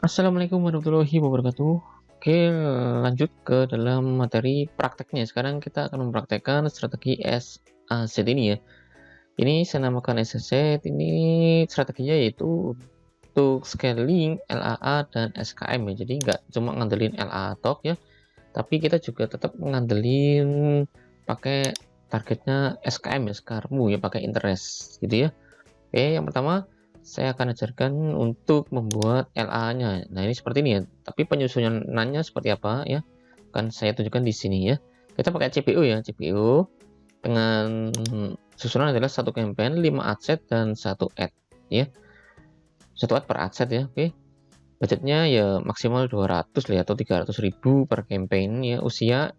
Assalamualaikum warahmatullahi wabarakatuh. Oke, lanjut ke dalam materi prakteknya. Sekarang kita akan mempraktekkan strategi SAZ ini ya. Ini saya namakan SAZ, ini strateginya yaitu untuk scaling LAA dan SKM ya. Jadi nggak cuma ngandelin LAA tok ya, tapi kita juga tetap ngandelin pakai targetnya SKM ya, Skarmu ya, pakai interest gitu ya. Oke, yang pertama saya akan ajarkan untuk membuat LA-nya. Nah, ini seperti ini ya. Tapi penyusunannya seperti apa ya? Akan saya tunjukkan di sini ya. Kita pakai CPU ya, CPU dengan susunan adalah satu campaign, 5 adset dan 1 add ya. 1 add per adset ya. Oke. Budgetnya ya maksimal 200 lah ya, atau 300.000 per campaign ya. Usia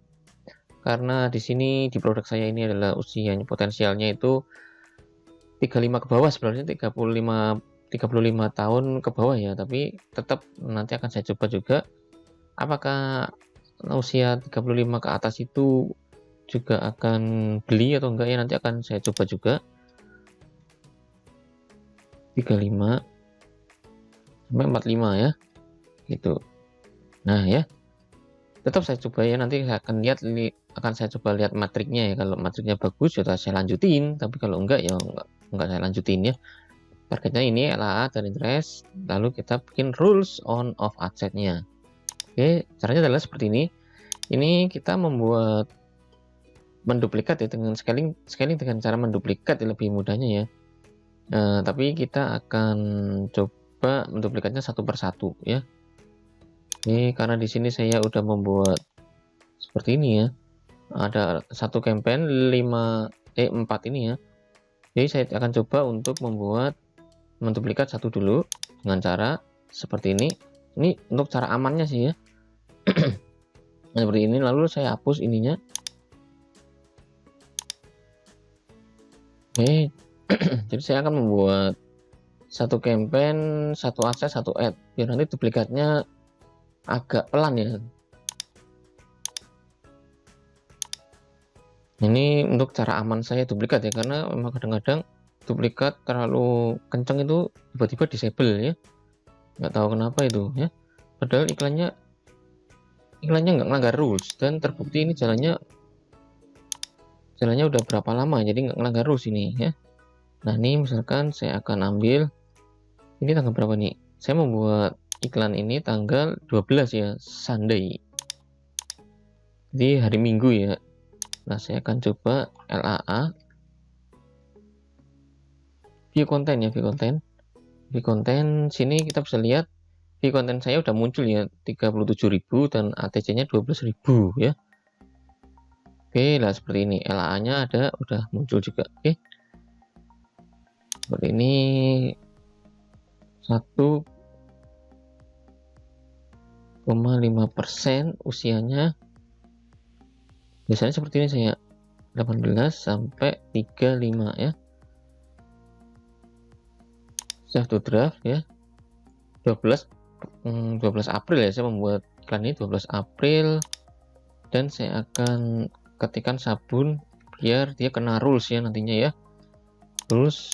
karena di sini di produk saya ini adalah usianya potensialnya itu 35 ke bawah, sebenarnya 35 tahun ke bawah ya, tapi tetap nanti akan saya coba juga apakah usia 35 ke atas itu juga akan beli atau enggak ya, nanti akan saya coba juga 35 sampai 45 ya gitu. Nah ya, tetap saya coba ya, nanti saya akan saya coba lihat matriknya ya. Kalau matriknya bagus ya saya lanjutin, tapi kalau enggak ya enggak saya lanjutin ya. Targetnya ini LAA dan interest, lalu kita bikin rules on off adsetnya. Oke, caranya adalah seperti ini. Ini kita membuat menduplikat ya, dengan scaling dengan cara menduplikat ya, lebih mudahnya ya. Tapi kita akan coba menduplikatnya satu persatu ya. Ini karena di sini saya udah membuat seperti ini ya. Ada satu campaign 4 ini ya. Jadi saya akan coba untuk membuat menduplikat satu dulu dengan cara seperti ini. Ini untuk cara amannya sih ya. Nah, seperti ini, lalu saya hapus ininya. Oke. Jadi saya akan membuat satu campaign, satu akses, satu add, biar nanti duplikatnya agak pelan ya. Ini untuk cara aman saya duplikat ya, karena memang kadang-kadang duplikat terlalu kencang itu tiba-tiba disable ya, nggak tahu kenapa itu ya, padahal iklannya nggak melanggar rules, dan terbukti ini jalannya udah berapa lama, jadi nggak melanggar rules ini ya. Nah, ini misalkan saya akan ambil ini tanggal berapa nih, saya membuat iklan ini tanggal 12 ya, Sunday, jadi hari Minggu ya. Nah, saya akan coba LAA view konten ya, view konten sini kita bisa lihat view konten saya udah muncul ya, 37.000 dan ATC-nya 12.000 ya. Oke lah, seperti ini LAA-nya ada, udah muncul juga. Oke, seperti ini 1,5% usianya. Biasanya seperti ini saya 18 sampai 35 ya. Save to draft ya. 12 April ya, saya membuat iklan ini 12 April, dan saya akan ketikkan sabun biar dia kena rules ya nantinya ya. Rules,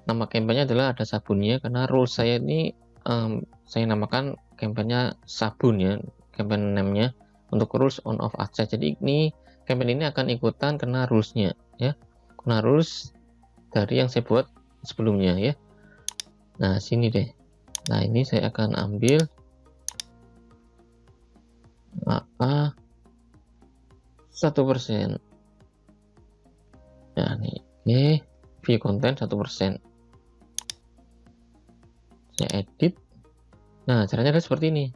nama kampanye adalah ada sabunnya, karena rules saya ini saya namakan kampanye sabun ya, campaign name-nya untuk rules on off adset. Jadi ini campaign ini akan ikutan kena rules-nya ya, kena rules dari yang saya buat sebelumnya ya. Nah, sini deh. Nah, ini saya akan ambil apa 1%. Nah, nih, oke, view konten 1%. Saya edit. Nah, caranya adalah seperti ini.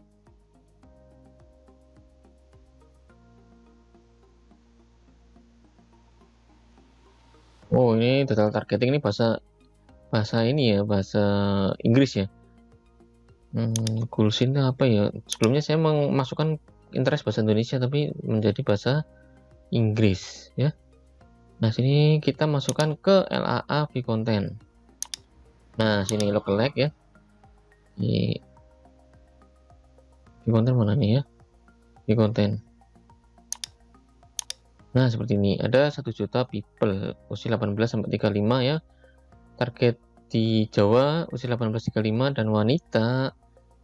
Oh, ini total targeting, ini bahasa ini ya, bahasa Inggris ya. Coolsin apa ya? Sebelumnya saya memasukkan interest bahasa Indonesia tapi menjadi bahasa Inggris ya. Nah, sini kita masukkan ke LAA view content. Nah, sini lookalike ya. Di view content mana nih ya? View content. Nah, seperti ini. Ada 1 juta people usia 18 sampai 35 ya. Target di Jawa usia 18-35 dan wanita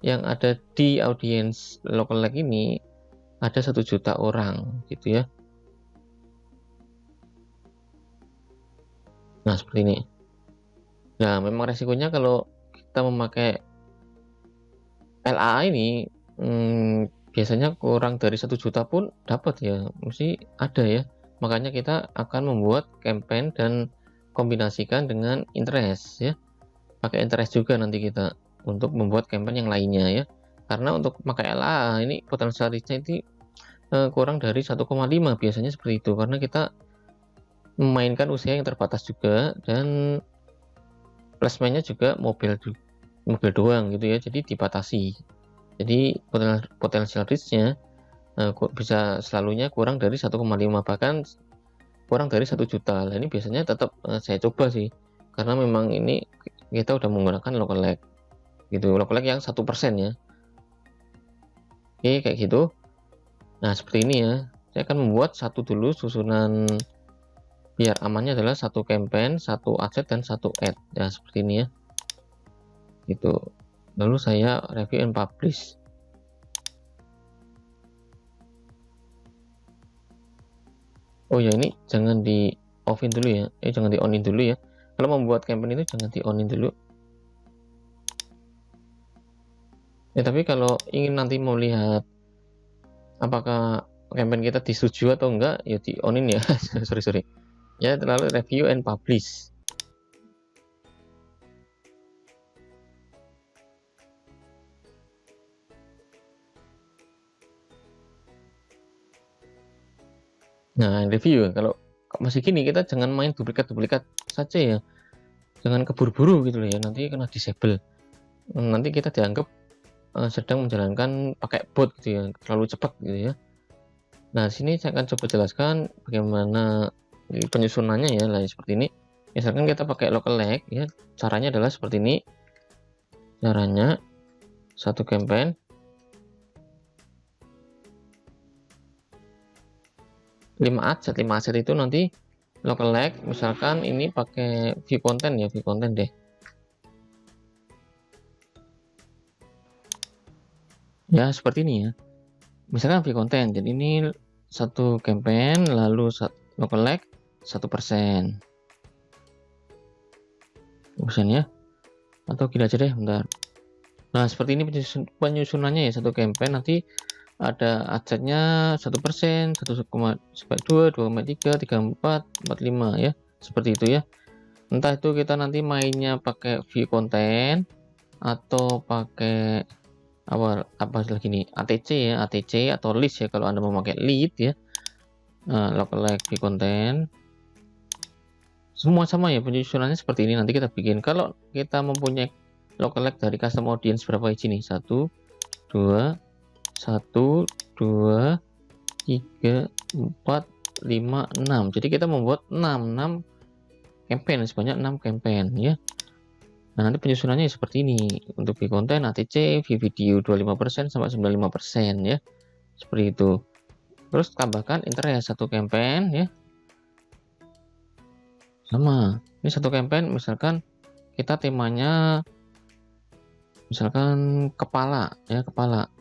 yang ada di audiens lookalike ini ada 1 juta orang gitu ya. Nah, seperti ini. Nah, memang resikonya kalau kita memakai LAA ini biasanya kurang dari 1 juta pun dapat ya, mesti ada ya. Makanya kita akan membuat campaign dan kombinasikan dengan interest ya. Pakai interest juga nanti kita untuk membuat campaign yang lainnya ya. Karena untuk pakai LAA ini potensial reach-nya itu kurang dari 1,5 biasanya seperti itu, karena kita memainkan usia yang terbatas juga dan placementnya juga mobil doang gitu ya, jadi dibatasi. Jadi potensial reach-nya bisa selalunya kurang dari 1,5, bahkan kurang dari 1 juta. Nah, ini biasanya tetap saya coba sih, karena memang ini kita udah menggunakan lookalike gitu, lookalike yang 1% ya. Oke, kayak gitu. Nah, seperti ini ya. Saya akan membuat satu dulu susunan biar amannya adalah satu campaign, satu adset, dan satu ad. Ya, seperti ini ya. Gitu. Lalu saya review and publish. Oh ya, ini jangan di offin dulu ya. Jangan di onin dulu ya. Kalau membuat campaign itu jangan di onin dulu. Tapi kalau ingin nanti mau lihat apakah campaign kita disetujui atau enggak, ya di onin ya. sorry. Ya, terlalu review and publish. Nah, review kalau masih gini kita jangan main duplikat saja ya. Jangan keburu-buru gitu loh ya, nanti kena disable. Nanti kita dianggap sedang menjalankan pakai bot gitu ya, terlalu cepat gitu ya. Nah, sini saya akan coba jelaskan bagaimana penyusunannya ya, lah seperti ini. Misalkan kita pakai lookalike ya, caranya adalah seperti ini. Caranya satu campaign 5 aset itu nanti lookalike, misalkan ini pakai view content ya, view content deh. Ya, seperti ini ya. Misalkan view content, jadi ini satu campaign lalu lookalike 1%. Ya. Atau gini aja deh, bentar. Nah, seperti ini penyusunannya ya, satu campaign nanti ada adsetnya 1%, 1,2, 2,3, 3,4, 4,5 ya, seperti itu ya. Entah itu kita nanti mainnya pakai view content atau pakai apa lagi nih, ATC ya, ATC atau list ya kalau Anda mau pakai lead ya. Nah, lookalike view content semua sama ya, penyusunannya seperti ini nanti kita bikin. Kalau kita mempunyai lookalike dari custom audience berapa hiji nih, 1 2 1 2 3 4 5 6. Jadi kita membuat 6 campaign, sebanyak 6 campaign ya. Nah, nanti penyusunannya seperti ini. Untuk view content ATC, view video 25% sampai 95% ya. Seperti itu. Terus tambahkan interest satu campaign ya. Sama. Ini satu campaign misalkan kita temanya misalkan kepala ya, kepala.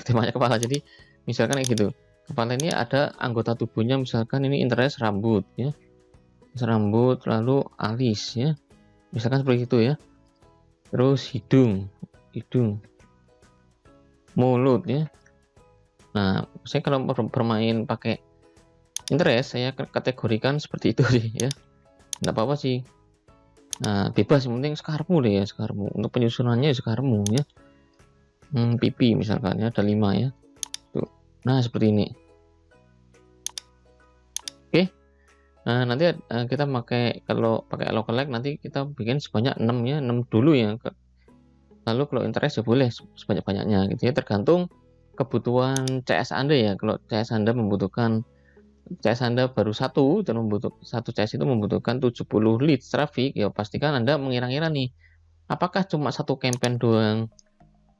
Temanya kepala. Jadi misalkan kayak gitu. Kepala ini ada anggota tubuhnya, misalkan ini interest rambut ya. Rambut lalu alis ya. Misalkan seperti itu ya. Terus hidung, mulut ya. Nah, saya kalau bermain pakai interest, saya kategorikan seperti itu sih ya. Nggak apa-apa sih. Nah, bebas, yang penting sekarmu deh ya, sekarmu. Untuk penyusunannya sekarmu ya. Pipi misalkan ya, ada 5 ya. Tuh. Nah, seperti ini. Oke. Nah, nanti kita kalau pakai lookalike nanti kita bikin sebanyak 6 ya, 6 dulu ya. Lalu kalau interest ya boleh sebanyak-banyaknya gitu ya, tergantung kebutuhan CS Anda ya. Kalau CS Anda baru satu dan satu CS itu membutuhkan 70 leads traffic, ya pastikan Anda mengira-ngira nih, apakah cuma satu campaign doang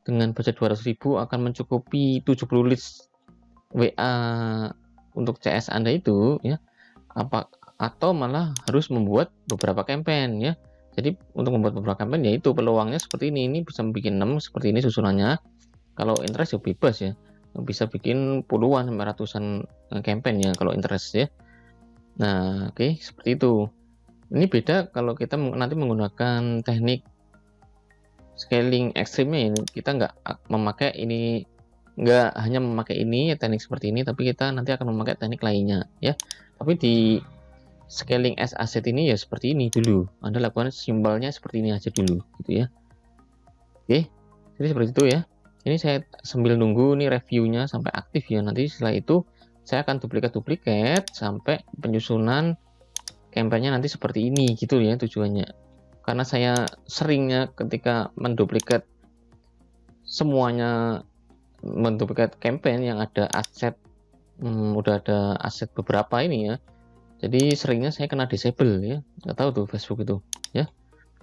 dengan budget 200.000 akan mencukupi 70 leads WA untuk CS Anda itu ya, atau malah harus membuat beberapa campaign ya. Jadi untuk membuat beberapa campaign, yaitu peluangnya seperti ini bisa bikin 6 seperti ini susunannya. Kalau interest ya bebas ya, bisa bikin puluhan sampai ratusan campaign ya kalau interest ya. Nah, oke, seperti itu. Ini beda kalau kita nanti menggunakan teknik scaling ekstrimnya ini, kita nggak memakai ini, nggak hanya memakai ini ya, teknik seperti ini, tapi kita nanti akan memakai teknik lainnya ya. Tapi di scaling as asset ini ya seperti ini dulu, Anda lakukan simbolnya seperti ini aja dulu gitu ya. Oke, jadi seperti itu ya. Ini saya sambil nunggu nih reviewnya sampai aktif ya. Nanti setelah itu saya akan duplikat sampai penyusunan campaign-nya nanti seperti ini gitu ya tujuannya. Karena saya seringnya ketika menduplikat semuanya, menduplikat campaign yang ada aset, udah ada aset beberapa ini ya. Jadi seringnya saya kena disable ya. Nggak tahu tuh Facebook itu ya.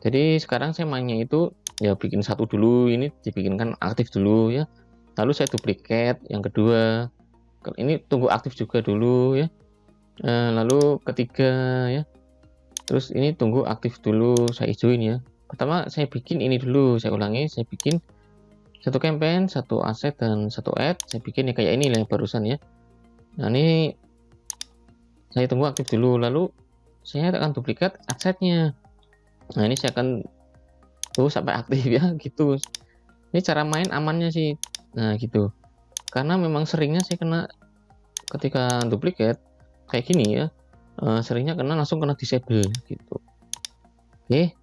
Jadi sekarang saya mainnya itu ya bikin satu dulu, ini dibikinkan aktif dulu ya. Lalu saya duplikat yang kedua. Ini tunggu aktif juga dulu ya. Lalu ketiga ya. Terus ini tunggu aktif dulu, saya hijauin ya. Pertama saya bikin ini dulu, saya ulangi, saya bikin satu campaign, satu aset dan satu ad. Saya bikin ya kayak ini lah barusan ya. Nah ini saya tunggu aktif dulu, lalu saya akan duplikat asetnya. Nah ini saya akan tunggu sampai aktif ya gitu. Ini cara main amannya sih. Nah gitu. Karena memang seringnya saya kena ketika duplikat kayak gini ya. Seringnya langsung kena disable gitu. Oke,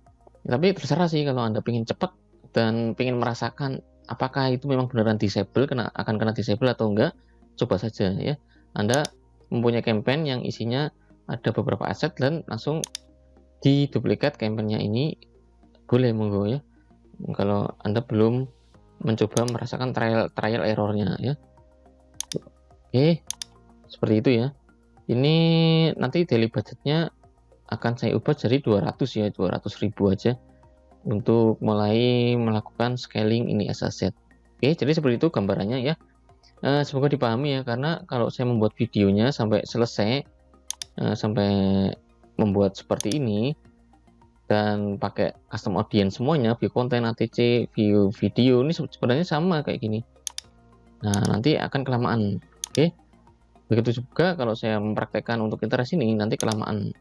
tapi terserah sih kalau Anda pengen cepat dan pengen merasakan apakah itu memang beneran disable, akan kena disable atau enggak, coba saja ya. Anda mempunyai campaign yang isinya ada beberapa aset dan langsung diduplikat campaign-nya ini, boleh monggo ya. Kalau Anda belum mencoba merasakan trial errornya ya. Oke, seperti itu ya. Ini nanti daily budgetnya akan saya ubah jadi 200 ya, 200.000 aja untuk mulai melakukan scaling ini as asset. Oke, jadi seperti itu gambarannya ya. Semoga dipahami ya, karena kalau saya membuat videonya sampai selesai, sampai membuat seperti ini dan pakai custom audience semuanya, view konten, ATC, view video, ini sebenarnya sama kayak gini. Nah, nanti akan kelamaan. Oke. Begitu juga kalau saya mempraktekkan untuk interest ini, nanti kelamaan.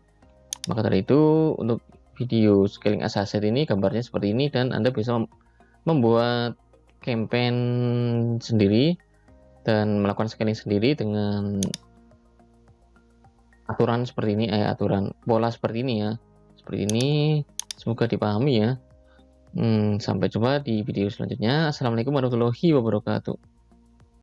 Maka dari itu, untuk video scaling as asset ini gambarnya seperti ini, dan Anda bisa membuat campaign sendiri dan melakukan scaling sendiri dengan aturan seperti ini, aturan pola seperti ini ya. Seperti ini, semoga dipahami ya. Sampai jumpa di video selanjutnya. Assalamualaikum warahmatullahi wabarakatuh.